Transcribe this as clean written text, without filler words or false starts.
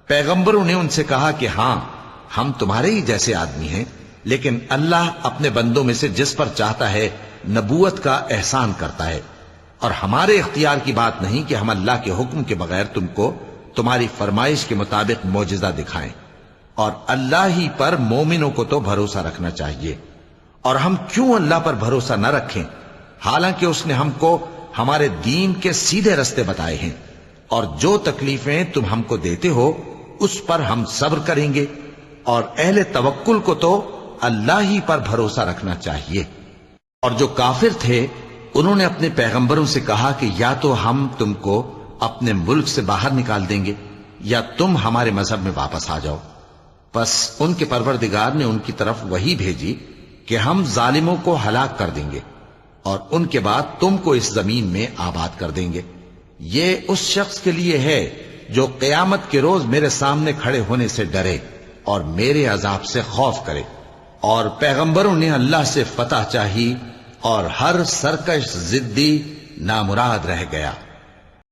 پیغمبروں نے ان سے کہا کہ ہاں ہم تمہارے ہی جیسے آدمی ہیں، لیکن اللہ اپنے بندوں میں سے جس پر چاہتا ہے نبوت کا احسان کرتا ہے، اور ہمارے اختیار کی بات نہیں کہ ہم اللہ کے حکم کے بغیر تم کو تمہاری فرمائش کے مطابق معجزہ دکھائیں، اور اللہ ہی پر مومنوں کو تو بھروسہ رکھنا چاہیے۔ اور ہم کیوں اللہ پر بھروسہ نہ رکھیں، حالانکہ اس نے ہم کو ہمارے دین کے سیدھے رستے بتائے ہیں، اور جو تکلیفیں تم ہم کو دیتے ہو اس پر ہم صبر کریں گے، اور اہل توکل کو تو اللہ ہی پر بھروسہ رکھنا چاہیے۔ اور جو کافر تھے انہوں نے اپنے پیغمبروں سے کہا کہ یا تو ہم تم کو اپنے ملک سے باہر نکال دیں گے یا تم ہمارے مذہب میں واپس آ جاؤ۔ پس ان کے پروردگار نے ان کی طرف وحی بھیجی کہ ہم ظالموں کو ہلاک کر دیں گے اور ان کے بعد تم کو اس زمین میں آباد کر دیں گے۔ یہ اس شخص کے لیے ہے جو قیامت کے روز میرے سامنے کھڑے ہونے سے ڈرے اور میرے عذاب سے خوف کرے۔ اور پیغمبروں نے اللہ سے فتح چاہی اور ہر سرکش ضدی نامراد رہ گیا۔